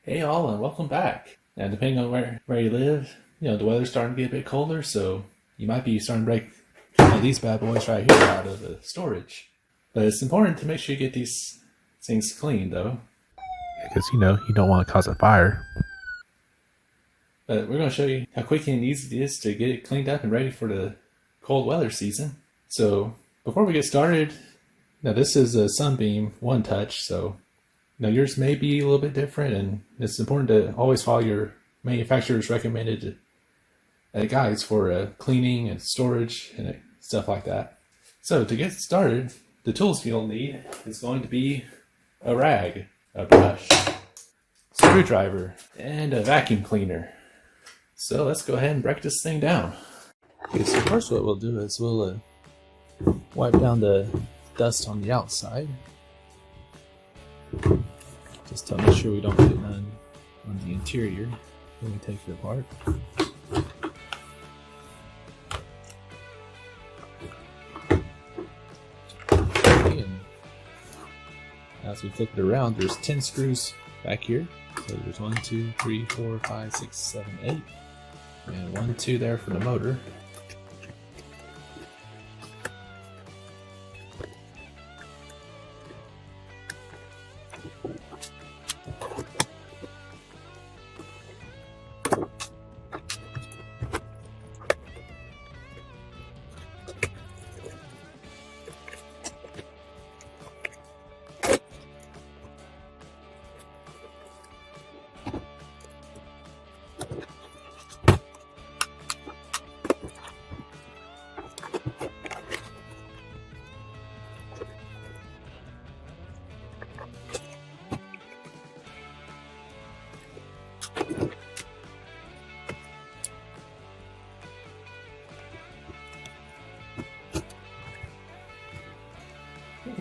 Hey all, and welcome back. Now, depending on where you live, the weather's starting to get a bit colder, so you might be starting to break these bad boys right here out of the storage. But it's important to make sure you get these things clean, though. Because you don't want to cause a fire. But we're going to show you how quick and easy it is to get it cleaned up and ready for the cold weather season. So before we get started, now this is a Sunbeam One Touch, so yours may be a little bit different, and it's important to always follow your manufacturer's recommended guides for cleaning and storage and stuff like that. So to get started, the tools you'll need is going to be a rag, a brush, screwdriver, and a vacuum cleaner. So let's go ahead and break this thing down. Okay, so first what we'll do is we'll wipe down the dust on the outside, just to make sure we don't get none on the interior when we take it apart. Okay, and as we flip it around, there's 10 screws back here. So there's 1, 2, 3, 4, 5, 6, 7, 8, and 1, 2 there for the motor.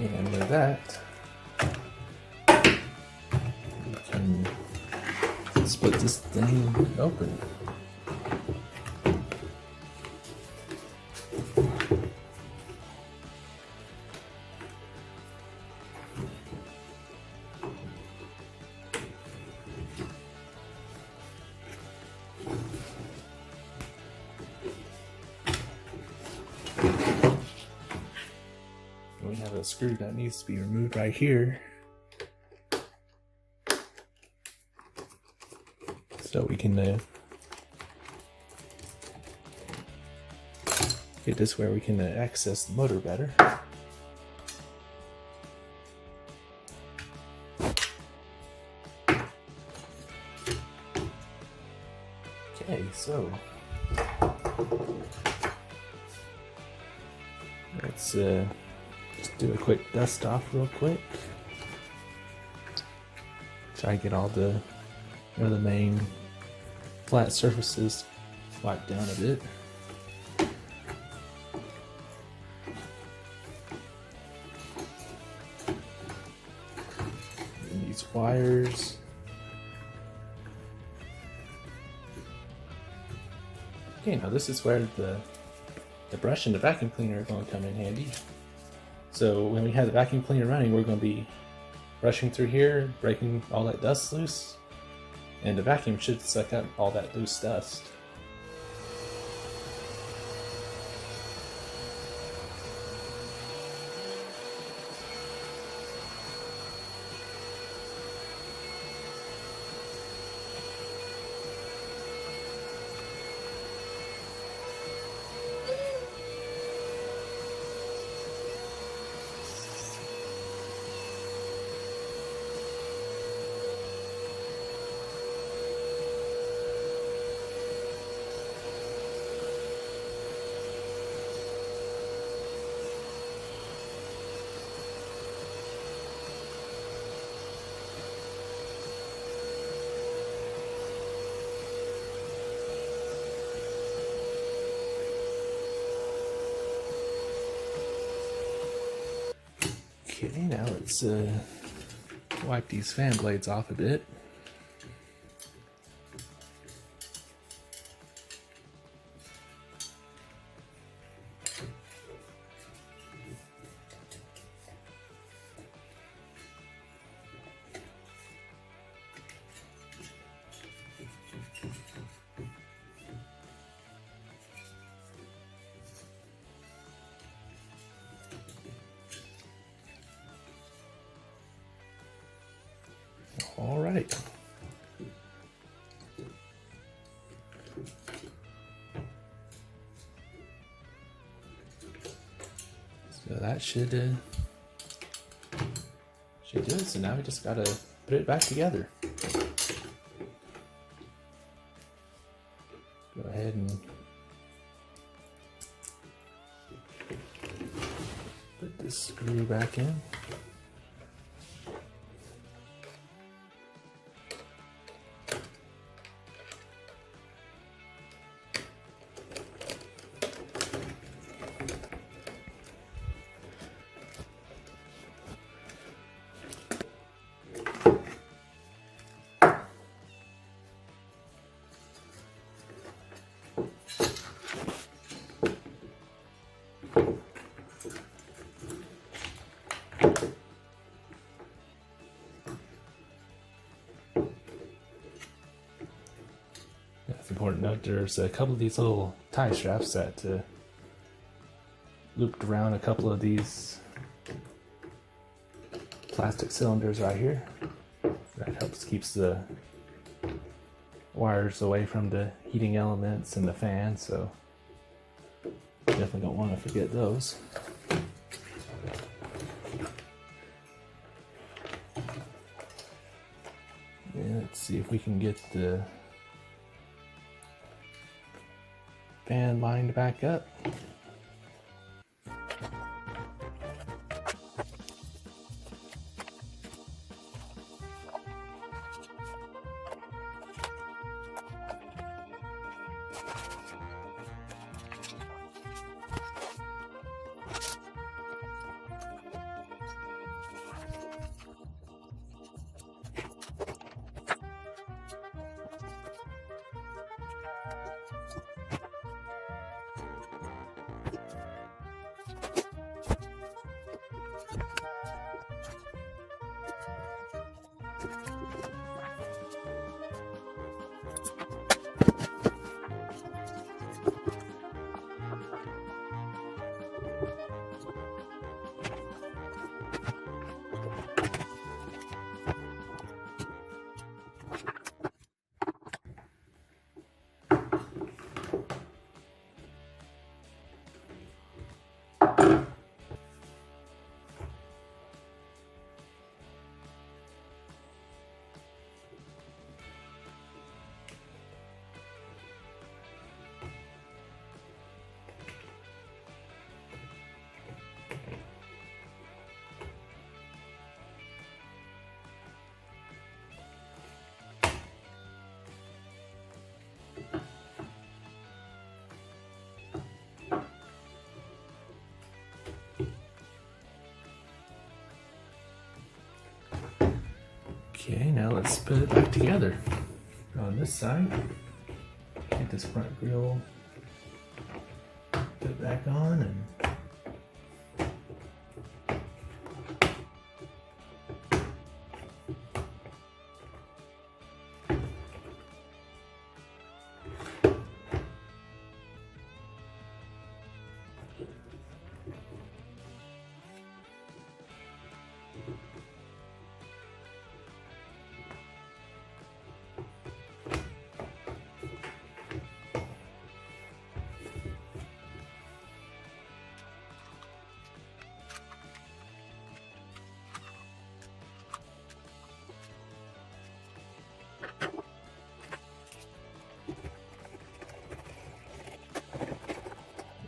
And with that, we can split this thing open. We have a screw that needs to be removed right here, so we can get this where we can access the motor better. Okay, so let's just do a quick dust off real quick. Try to get all the the main flat surfaces wiped down a bit. And these wires. Okay, now this is where the brush and the vacuum cleaner are going to come in handy. So when we have the vacuum cleaner running, we're going to be brushing through here, breaking all that dust loose, and the vacuum should suck up all that loose dust. Okay, now let's wipe these fan blades off a bit. All right. So that should do it. So now we just gotta put it back together. Go ahead and put this screw back in. It's important to note there's a couple of these little tie straps that looped around a couple of these plastic cylinders right here. That helps keeps the wires away from the heating elements and the fan, so definitely don't want to forget those. Yeah, let's see if we can get the fan lined back up. Okay, now let's put it back together. On this side, get this front grille put it back on and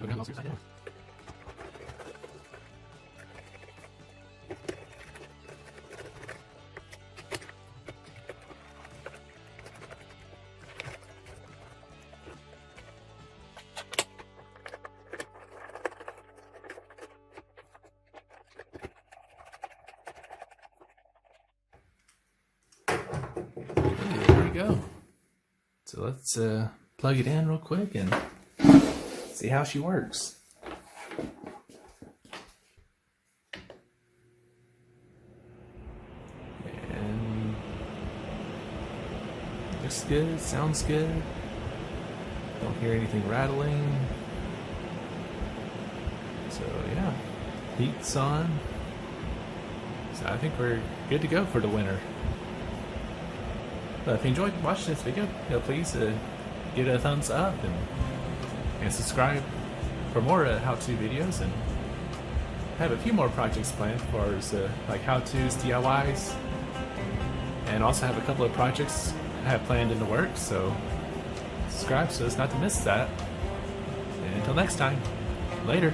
go down upside down. There we go. So let's plug it in real quick and see how she works. And looks good, sounds good. Don't hear anything rattling. So yeah, heat's on. So I think we're good to go for the winter. But if you enjoyed watching this video, please give it a thumbs up and subscribe for more how-to videos. And I have a few more projects planned for like how-tos, DIYs, and also have a couple of projects I have planned in the works. So subscribe so as not to miss that. And until next time, later.